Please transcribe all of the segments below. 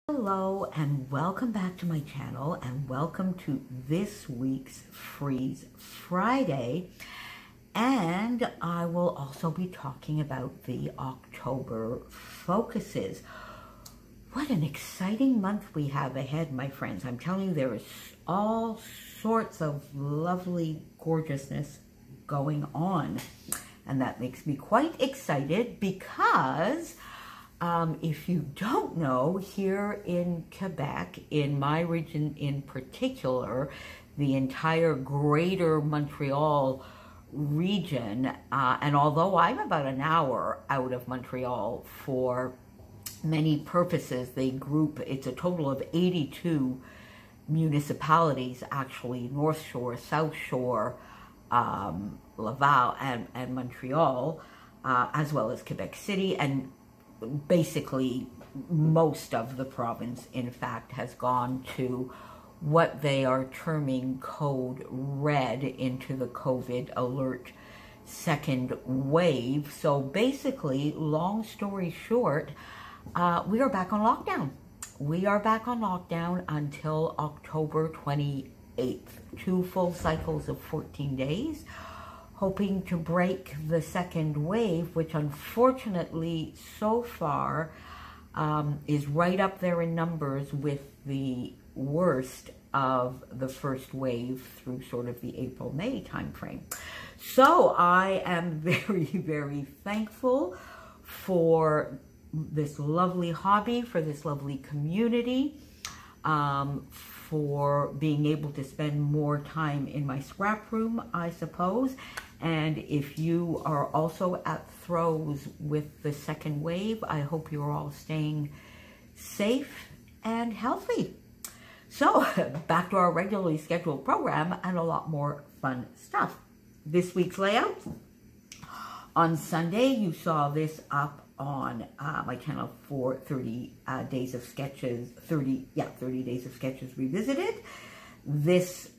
Hello and welcome back to my channel and welcome to this week's Freeze Friday, and I will also be talking about the October focuses. What an exciting month we have ahead, my friends. I'm telling you, there is all sorts of lovely gorgeousness going on, and that makes me quite excited because if you don't know, here in Quebec, in my region in particular, the entire greater Montreal region, and although I'm about an hour out of Montreal for many purposes, it's a total of 82 municipalities, actually, North Shore, South Shore, Laval, and Montreal, as well as Quebec City, and basically most of the province, in fact, has gone to what they are terming code red, into the COVID alert second wave. So basically, long story short, we are back on lockdown. We are back on lockdown until October 28th. 2 full cycles of 14 days. Hoping to break the second wave, which unfortunately so far is right up there in numbers with the worst of the first wave through sort of the April-May timeframe. So I am very, very thankful for this lovely hobby, for this lovely community, for being able to spend more time in my scrap room, I suppose. And if you are also at throes with the second wave, I hope you're all staying safe and healthy. So back to our regularly scheduled program and a lot more fun stuff. This week's layout. On Sunday, you saw this up on my channel for 30 days of sketches, 30 days of sketches revisited. This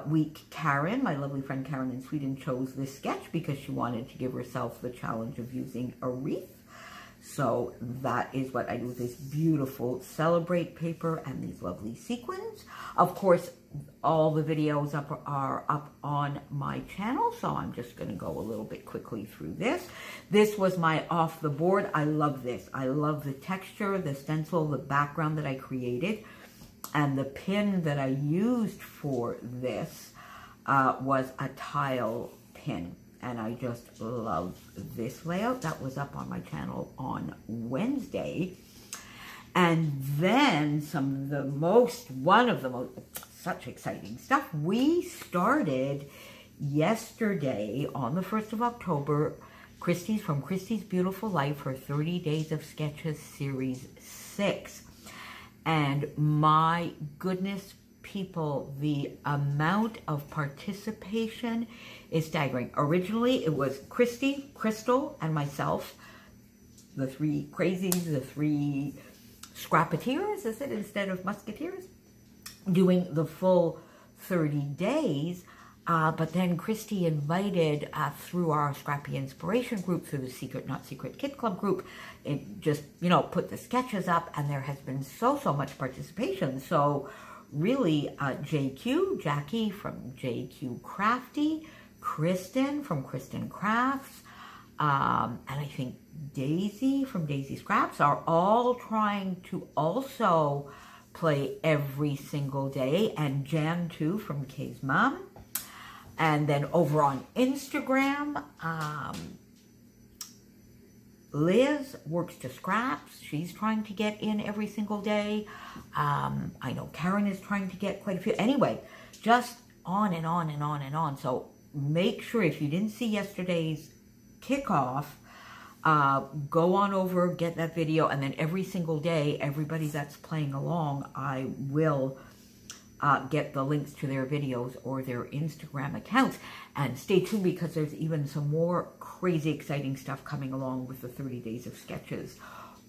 week, Karen, my lovely friend Karen in Sweden, chose this sketch because she wanted to give herself the challenge of using a wreath. So that is what I do with this beautiful Celebrate paper and these lovely sequins. Of course, all the videos are up on my channel, so I'm just going to go a little bit quickly through this. This was my off the board. I love this. I love the texture, the stencil, the background that I created. And the pin that I used for this was a tile pin. And I just love this layout. That was up on my channel on Wednesday. And then one of the most, such exciting stuff. We started yesterday on the 1st of October, from Christy's Beautiful Life, her 30 Days of Sketches Series 6. And my goodness, people, the amount of participation is staggering. Originally, it was Christy, Crystal, and myself, the 3 crazies, the 3 scrapeteers, is it, instead of musketeers, doing the full 30 days. But then Christy invited, through our Scrappy Inspiration group, through the Secret Not Secret Kid Club group, it just, put the sketches up, and there has been so much participation. So really, Jackie from JQ Crafty, Kristen from Kristen Crafts, and I think Daisy from Daisy Scraps are all trying to also play every single day, and Jan too from Kay's Mom. And then over on Instagram, Liz Works to Scraps. She's trying to get in every single day. I know Karen is trying to get quite a few. Anyway, just on and on and on and on. So make sure, if you didn't see yesterday's kickoff, go on over, get that video, and then every single day, everybody that's playing along, I will get the links to their videos or their Instagram accounts. And stay tuned, because there's even some more crazy exciting stuff coming along with the 30 Days of Sketches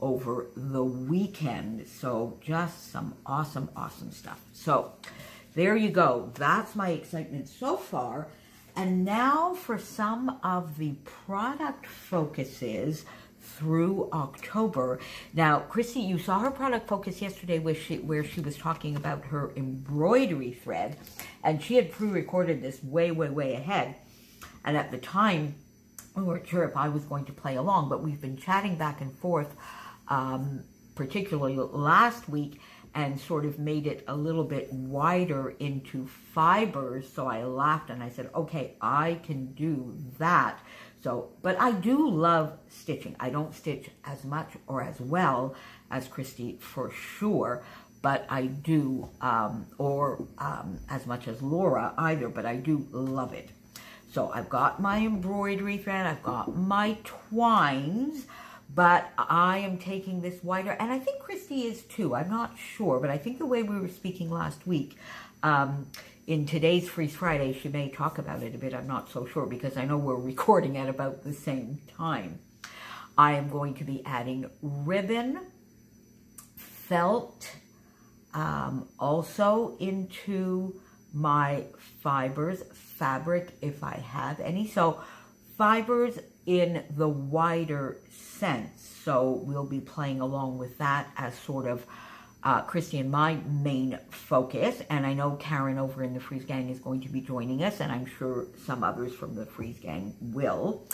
over the weekend. So just some awesome stuff. So there you go. That's my excitement so far. And now for some of the product focuses through October. Now, Christy, you saw her product focus yesterday where she was talking about her embroidery thread, and she had pre-recorded this way, way, way ahead. And at the time, we weren't sure if I was going to play along, but we've been chatting back and forth, particularly last week, and sort of made it a little bit wider into fibers. So I laughed and I said, okay, I can do that. So, but I do love stitching. I don't stitch as much or as well as Christy for sure, but I do, as much as Laura either, but I do love it. So I've got my embroidery thread, I've got my twines, but I am taking this wider, and I think Christy is too. I'm not sure, but I think the way we were speaking last week, in today's Freeze Friday, she may talk about it a bit. I'm not so sure because I know we're recording at about the same time. I am going to be adding ribbon, felt, also into my fibers, fabric if I have any. So fibers in the wider sense. So we'll be playing along with that as sort of Christy and my main focus. And I know Karen over in the Freeze Gang is going to be joining us, and I'm sure some others from the Freeze Gang will.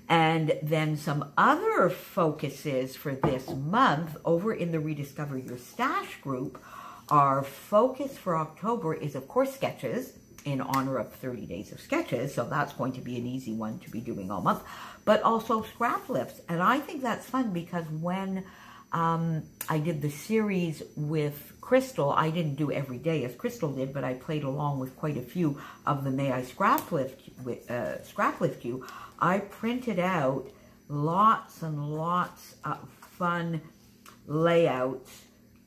And then some other focuses for this month over in the Rediscover Your Stash group. Our focus for October is, of course, sketches in honor of 30 Days of Sketches. So that's going to be an easy one to be doing all month. But also scrap lifts. And I think that's fun because when I did the series with Crystal, I didn't do every day as Crystal did, but I played along with quite a few of the May I Scrap Lift You. I printed out lots and lots of fun layouts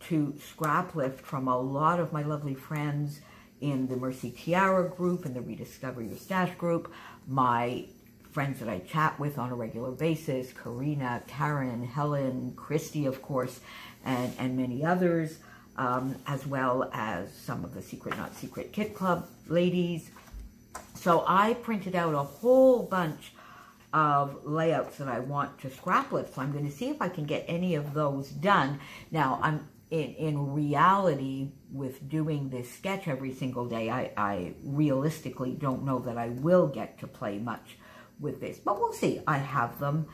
to scrap lift from a lot of my lovely friends in the Mercy Tiara group and the Rediscover Your Stash group, my friends that I chat with on a regular basis, Karina, Karen, Helen, Christy, of course, and many others, as well as some of the Secret Not Secret Kit Club ladies. So I printed out a whole bunch of layouts that I want to scrap lift. So I'm going to see if I can get any of those done. Now, I'm in reality, with doing this sketch every single day, I realistically don't know that I will get to play much with this, but we'll see. I have them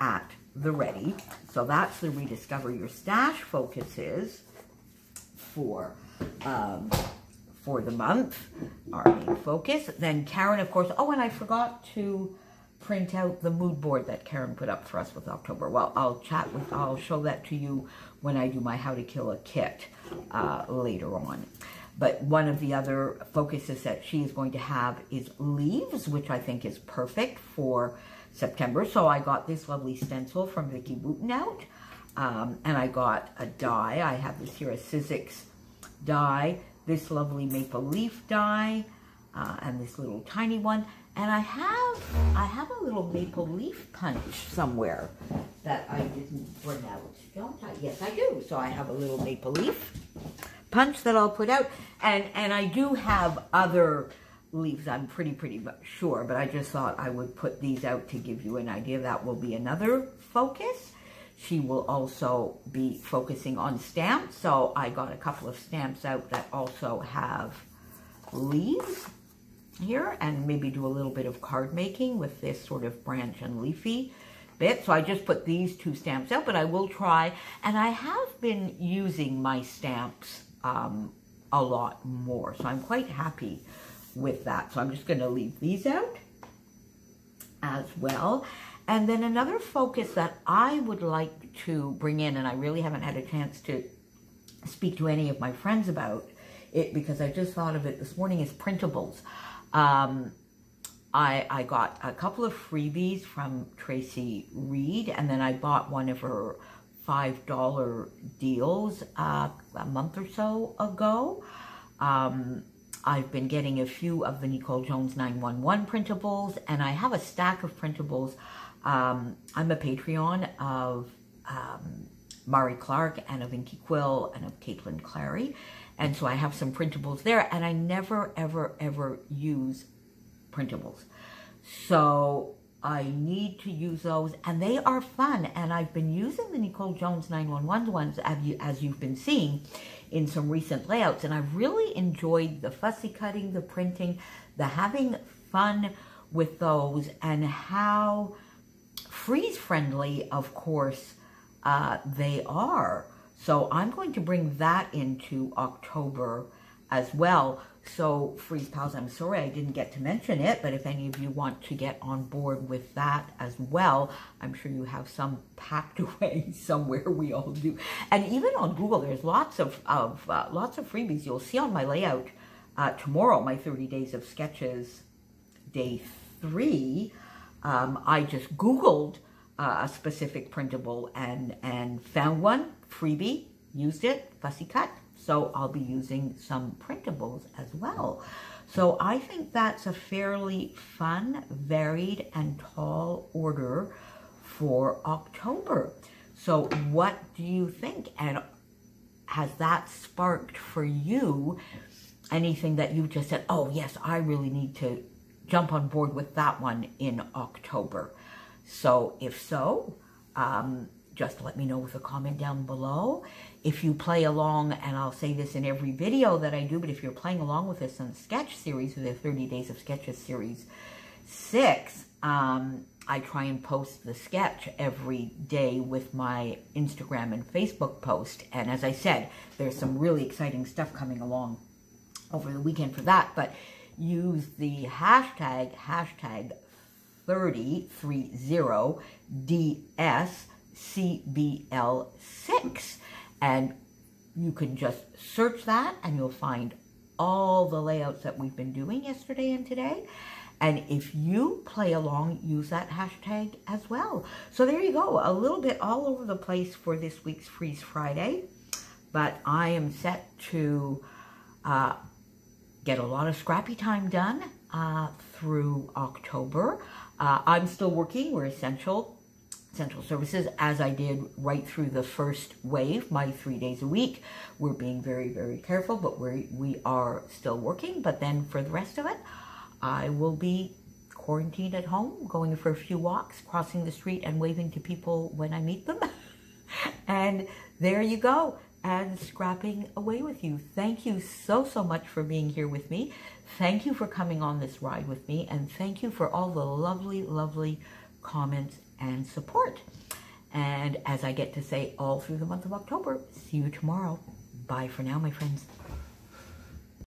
at the ready. So that's the Rediscover Your Stash focuses for the month, our main focus. Then Karen, of course, oh, and I forgot to print out the mood board that Karen put up for us with October. Well, I'll show that to you when I do my How to Kill a Kit later on. But one of the other focuses that she is going to have is leaves, which I think is perfect for September. So I got this lovely stencil from Vicki Wooten out, and I got a die. I have this here, a Sizzix die, this lovely maple leaf die, and this little tiny one. And I have a little maple leaf punch somewhere that I didn't bring out, don't I? Yes, I do. So I have a little maple leaf punch that I'll put out. And I do have other leaves, I'm pretty sure, but I just thought I would put these out to give you an idea. That will be another focus. She will also be focusing on stamps. So I got a couple of stamps out that also have leaves here, and maybe do a little bit of card making with this sort of branch and leafy bit. So I just put these two stamps out, but I will try, and I have been using my stamps a lot more, so I'm quite happy with that. So I'm just going to leave these out as well. And then another focus that I would like to bring in, and I really haven't had a chance to speak to any of my friends about it because I just thought of it this morning, is printables. I got a couple of freebies from Tracy Reed, and then I bought one of her $5 deals a month or so ago. I've been getting a few of the Nicole Jones 911 printables, and I have a stack of printables. I'm a Patreon of Mari Clark and of Inky Quill and of Caitlin Clary. And so I have some printables there, and I never, ever, ever use printables. So I need to use those, and they are fun. And I've been using the Nicole Jones 911 ones, as you've been seeing in some recent layouts, and I've really enjoyed the fussy cutting, the printing, the having fun with those, and how freeze-friendly, of course, they are. So I'm going to bring that into October as well. So Freeze Pals, I'm sorry I didn't get to mention it, but if any of you want to get on board with that as well, I'm sure you have some packed away somewhere. We all do. And even on Google, there's lots of freebies. You'll see on my layout tomorrow, my 30 Days of Sketches Day 3. I just Googled a specific printable and found one, freebie, used it, fussy cut. So I'll be using some printables as well. So I think that's a fairly fun, varied, and tall order for October. So what do you think? And has that sparked for you anything that you just said, oh yes, I really need to jump on board with that one in October? So if so, just let me know with a comment down below. If you play along, and I'll say this in every video that I do, but if you're playing along with this in the sketch series, with the 30 Days of Sketches Series 6, I try and post the sketch every day with my Instagram and Facebook post. And as I said, there's some really exciting stuff coming along over the weekend for that. But use the hashtag 30DSCBL6, and you can just search that and you'll find all the layouts that we've been doing yesterday and today. And if you play along, use that hashtag as well. So there you go, a little bit all over the place for this week's Freeze Friday, but I am set to get a lot of scrappy time done through October. I'm still working. We're essential services, as I did right through the first wave, my 3 days a week. We're being very, very careful, but we are still working. But then for the rest of it, I will be quarantined at home, going for a few walks, crossing the street and waving to people when I meet them. And there you go, and scrapping away with you. Thank you so much for being here with me. Thank you for coming on this ride with me, and thank you for all the lovely comments and support. And as I get to say all through the month of October, see you tomorrow. Bye for now, my friends.